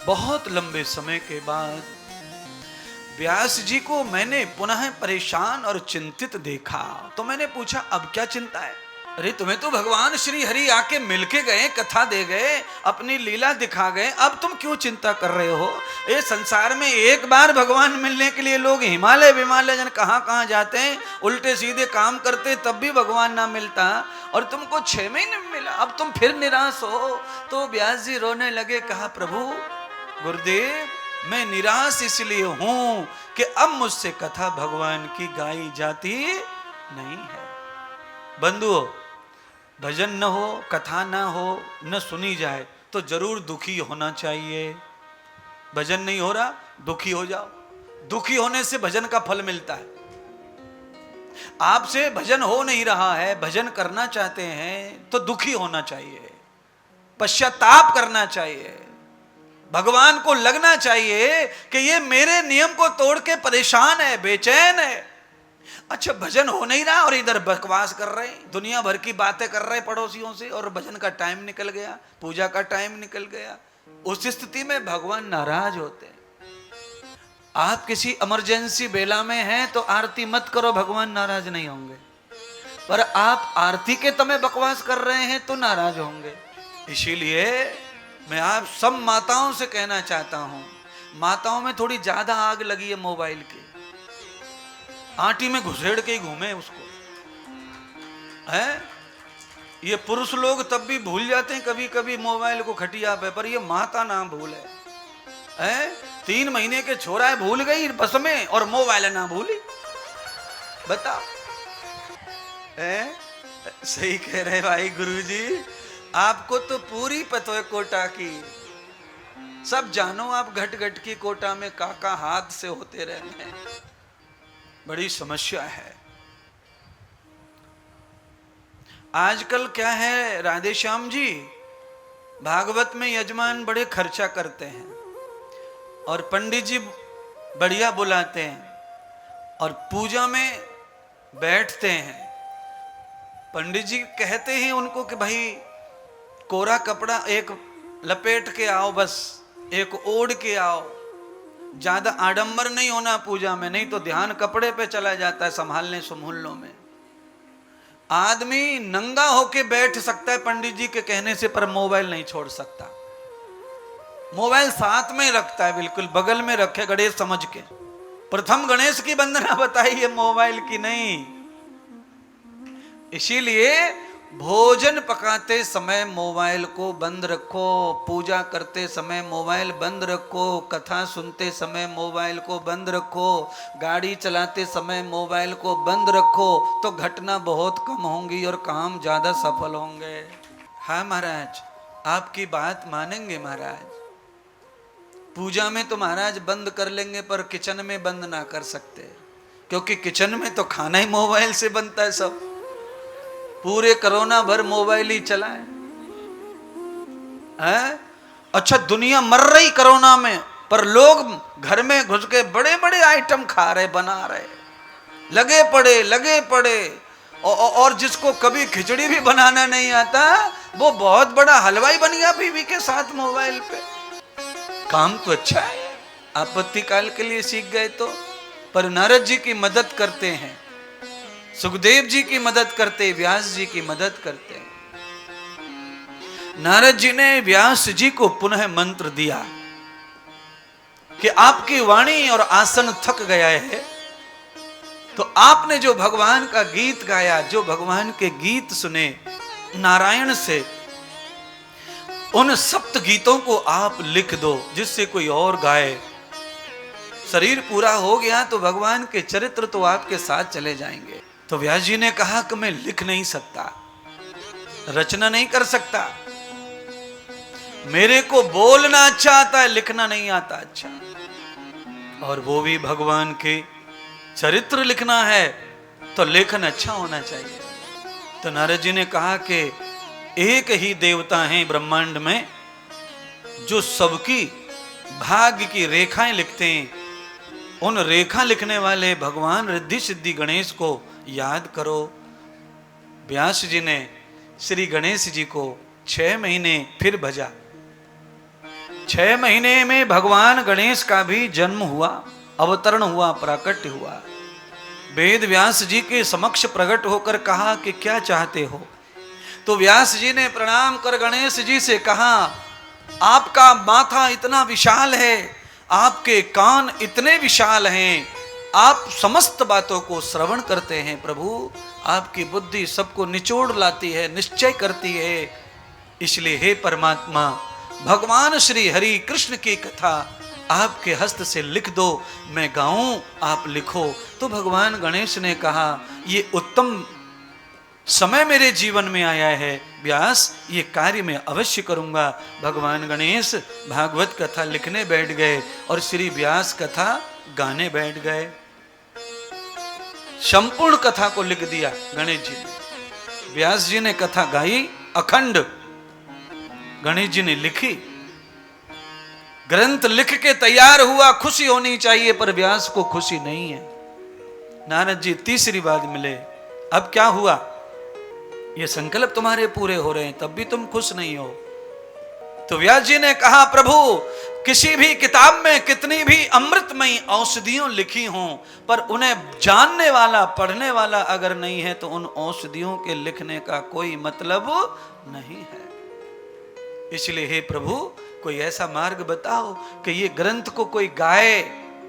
बहुत लंबे समय के बाद व्यास जी को मैंने पुनः परेशान और चिंतित देखा, तो मैंने पूछा अब क्या चिंता है? अरे तुम्हें तो भगवान श्री हरि आके मिलके गए, कथा दे गए, अपनी लीला दिखा गए, अब तुम क्यों चिंता कर रहे हो? ये संसार में एक बार भगवान मिलने के लिए लोग हिमालय विमालय जन कहाँ कहाँ जाते हैं, उल्टे सीधे काम करते, तब भी भगवान ना मिलता, और तुमको 6 महीने में मिला, अब तुम फिर निराश हो। तो व्यास जी रोने लगे, कहा प्रभु गुरुदेव मैं निराश इसलिए हूं कि अब मुझसे कथा भगवान की गाई जाती नहीं है। बंधुओं, भजन न हो, कथा न हो, न सुनी जाए तो जरूर दुखी होना चाहिए। भजन नहीं हो रहा, दुखी हो जाओ, दुखी होने से भजन का फल मिलता है। आपसे भजन हो नहीं रहा है, भजन करना चाहते हैं तो दुखी होना चाहिए, पश्चाताप करना चाहिए, भगवान को लगना चाहिए कि ये मेरे नियम को तोड़ के परेशान है, बेचैन है। अच्छा, भजन हो नहीं रहा और इधर बकवास कर रहे हैं, दुनिया भर की बातें कर रहे पड़ोसियों से, और भजन का टाइम निकल गया, पूजा का टाइम निकल गया। उस स्थिति में भगवान नाराज होते हैं। आप किसी इमरजेंसी बेला में हैं तो आरती मत करो, भगवान नाराज नहीं होंगे, पर आप आरती के समय बकवास कर रहे हैं तो नाराज होंगे। इसीलिए मैं आप सब माताओं से कहना चाहता हूं, माताओं में थोड़ी ज्यादा आग लगी है मोबाइल की, आटी में घुसेड़ के ही घूमे उसको, है? ये पुरुष लोग तब भी भूल जाते हैं कभी कभी मोबाइल को खटिया पे, पर ये माता ना भूले, है? 3 महीने के छोरा है, भूल गई बस में, और मोबाइल ना भूली। बताओ, है? सही कह रहे भाई गुरुजी, आपको तो पूरी पतो है कोटा की, सब जानो आप घट घट की कोटा में काका हाथ से होते रहते हैं, बड़ी समस्या है। आजकल क्या है राधे श्याम जी, भागवत में यजमान बड़े खर्चा करते हैं और पंडित जी बढ़िया बुलाते हैं और पूजा में बैठते हैं। पंडित जी कहते हैं उनको कि भाई कोरा कपड़ा एक लपेट के आओ, बस एक ओढ़ के आओ, ज्यादा आडंबर नहीं होना पूजा में, नहीं तो ध्यान कपड़े पे चला जाता है संभालने संभूलने में। आदमी नंगा होके बैठ सकता है पंडित जी के कहने से, पर मोबाइल नहीं छोड़ सकता। मोबाइल साथ में रखता है, बिल्कुल बगल में रखे, गणेश समझ के। प्रथम गणेश की वंदना बताई है, मोबाइल की नहीं। इसीलिए भोजन पकाते समय मोबाइल को बंद रखो, पूजा करते समय मोबाइल बंद रखो, कथा सुनते समय मोबाइल को बंद रखो, गाड़ी चलाते समय मोबाइल को बंद रखो, तो घटना बहुत कम होंगी और काम ज्यादा सफल होंगे। हाँ महाराज, आपकी बात मानेंगे महाराज। पूजा में तो महाराज बंद कर लेंगे, पर किचन में बंद ना कर सकते, क्योंकि किचन में तो खाना ही मोबाइल से बनता है। सब पूरे कोरोना भर मोबाइल ही चला है। अच्छा, दुनिया मर रही कोरोना में, पर लोग घर में घुस के बड़े बड़े आइटम खा रहे, बना रहे, लगे पड़े। और जिसको कभी खिचड़ी भी बनाना नहीं आता, वो बहुत बड़ा हलवाई बन गया बीवी के साथ मोबाइल पे। काम तो अच्छा है, आपत्ति काल के लिए सीख गए तो, पर नारद जी की मदद करते हैं, सुखदेव जी की मदद करते, व्यास जी की मदद करते। नारद जी ने व्यास जी को पुनः मंत्र दिया कि आपकी वाणी और आसन थक गया है, तो आपने जो भगवान का गीत गाया, जो भगवान के गीत सुने नारायण से, उन सप्त गीतों को आप लिख दो जिससे कोई और गाए। शरीर पूरा हो गया तो भगवान के चरित्र तो आपके साथ चले जाएंगे। तो व्यास जी ने कहा कि मैं लिख नहीं सकता, रचना नहीं कर सकता, मेरे को बोलना अच्छा आता है, लिखना नहीं आता अच्छा, और वो भी भगवान के चरित्र लिखना है तो लेखन अच्छा होना चाहिए। तो नारद जी ने कहा कि एक ही देवता हैं ब्रह्मांड में जो सबकी भाग्य की रेखाएं लिखते हैं, उन रेखा लिखने वाले भगवान रिद्धि सिद्धि गणेश को याद करो। व्यास जी ने श्री गणेश जी को 6 महीने फिर भजा। 6 महीने में भगवान गणेश का भी जन्म हुआ, अवतरण हुआ, प्राकट्य हुआ। वेद व्यास जी के समक्ष प्रकट होकर कहा कि क्या चाहते हो? तो व्यास जी ने प्रणाम कर गणेश जी से कहा, आपका माथा इतना विशाल है, आपके कान इतने विशाल हैं, आप समस्त बातों को श्रवण करते हैं प्रभु, आपकी बुद्धि सबको निचोड़ लाती है, निश्चय करती है। इसलिए हे परमात्मा, भगवान श्री हरि कृष्ण की कथा आपके हस्त से लिख दो, मैं गाऊं, आप लिखो। तो भगवान गणेश ने कहा, ये उत्तम समय मेरे जीवन में आया है व्यास, ये कार्य मैं अवश्य करूंगा। भगवान गणेश भागवत कथा लिखने बैठ गए और श्री व्यास कथा गाने बैठ गए। संपूर्ण कथा को लिख दिया गणेश जी ने। व्यास जी ने कथा गाई अखंड, गणेश जी ने लिखी, ग्रंथ लिख के तैयार हुआ। खुशी होनी चाहिए, पर व्यास को खुशी नहीं है। नारद जी तीसरी बार मिले, अब क्या हुआ? ये संकल्प तुम्हारे पूरे हो रहे हैं, तब भी तुम खुश नहीं हो। तो व्यास जी ने कहा, प्रभु किसी भी किताब में कितनी भी अमृतमयी औषधियों लिखी हों, पर उन्हें जानने वाला, पढ़ने वाला अगर नहीं है तो उन औषधियों के लिखने का कोई मतलब नहीं है। इसलिए हे प्रभु, कोई ऐसा मार्ग बताओ कि ये ग्रंथ को कोई गाए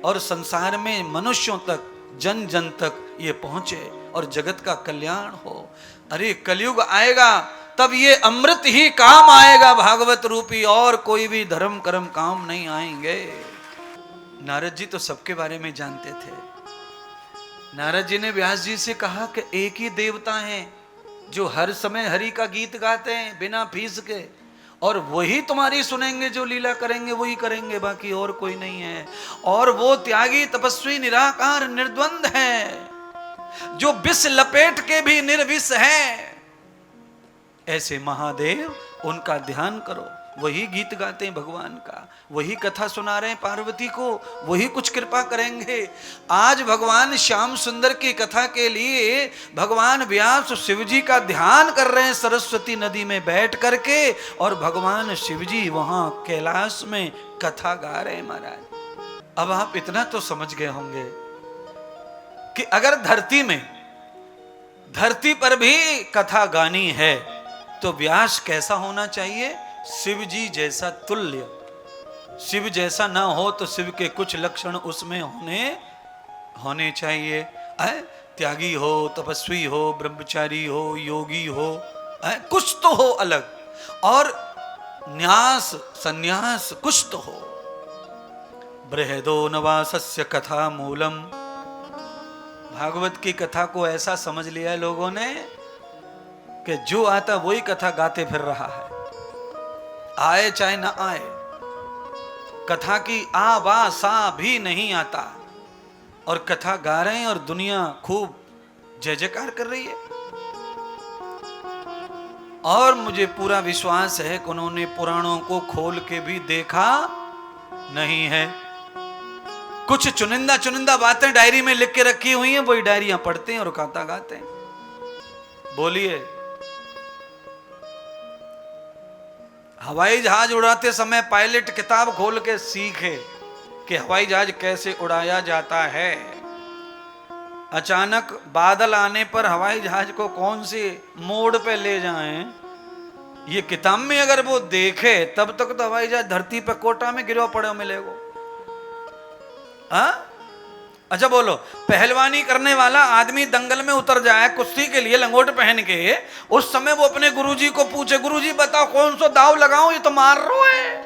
और संसार में मनुष्यों तक, जन जन तक ये पहुंचे और जगत का कल्याण हो। अरे कलयुग आएगा तब ये अमृत ही काम आएगा भागवत रूपी, और कोई भी धर्म कर्म काम नहीं आएंगे। नारद जी तो सबके बारे में जानते थे। नारद जी ने व्यास जी से कहा कि एक ही देवता हैं जो हर समय हरि का गीत गाते हैं बिना फीस के, और वही तुम्हारी सुनेंगे, जो लीला करेंगे वही करेंगे, बाकी और कोई नहीं है। और वो त्यागी, तपस्वी, निराकार, निर्द्वंद है, जो विष लपेट के भी निर्विष है। ऐसे महादेव, उनका ध्यान करो। वही गीत गाते हैं भगवान का, वही कथा सुना रहे हैं पार्वती को, वही कुछ कृपा करेंगे। आज भगवान श्याम सुंदर की कथा के लिए भगवान व्यास शिव जी का ध्यान कर रहे हैं सरस्वती नदी में बैठ करके, और भगवान शिव जी वहां कैलाश में कथा गा रहे हैं महाराज। अब आप इतना तो समझ गए होंगे कि अगर धरती पर भी कथा गानी है तो व्यास कैसा होना चाहिए? शिव जी जैसा तुल्य। शिव जैसा ना हो तो शिव के कुछ लक्षण उसमें होने चाहिए। त्यागी हो, तपस्वी हो, ब्रह्मचारी हो, योगी हो, कुछ तो हो अलग, और न्यास सन्यास कुछ तो हो। बृहदो नवासस्य कथा मूलम। भागवत की कथा को ऐसा समझ लिया है लोगों ने कि जो आता वही कथा गाते फिर रहा है, आए चाहे ना आए। कथा की आ वा सा भी नहीं आता, और कथा गा रहे हैं और दुनिया खूब जय जयकार कर रही है। और मुझे पूरा विश्वास है कि उन्होंने पुराणों को खोल के भी देखा नहीं है। कुछ चुनिंदा बातें डायरी में लिख के रखी हुई हैं, वही डायरियां पढ़ते हैं और कथा गाते हैं। बोलिए, हवाई जहाज उड़ाते समय पायलट किताब खोल के सीखे कि हवाई जहाज कैसे उड़ाया जाता है। अचानक बादल आने पर हवाई जहाज को कौन से मोड़ पे ले जाएं, ये किताब में अगर वो देखे तब तक तो हवाई जहाज धरती पे कोटा में गिरो पड़े मिलेगो। अच्छा बोलो, पहलवानी करने वाला आदमी दंगल में उतर जाए कुश्ती के लिए लंगोट पहन के, उस समय वो अपने गुरुजी को पूछे, गुरुजी बताओ कौन सा दाव लगाऊं, ये तो मार रो है।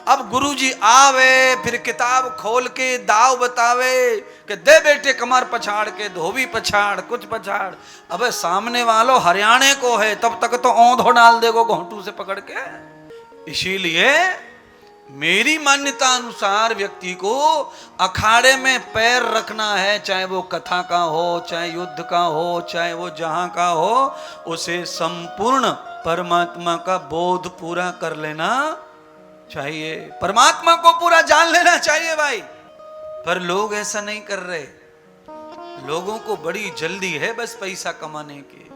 अब गुरुजी आवे, फिर किताब खोल के दाव बतावे कि दे बेटे कमर पछाड़ के, धोबी पछाड़, कुछ पछाड़। अबे सामने वालों हरियाणे को है, तब तक तो औंधो डाल देगो घोंटू से पकड़ के। इसीलिए मेरी मान्यता अनुसार व्यक्ति को अखाड़े में पैर रखना है, चाहे वो कथा का हो, चाहे युद्ध का हो, चाहे वो जहां का हो, उसे संपूर्ण परमात्मा का बोध पूरा कर लेना चाहिए, परमात्मा को पूरा जान लेना चाहिए भाई। पर लोग ऐसा नहीं कर रहे। लोगों को बड़ी जल्दी है बस पैसा कमाने की।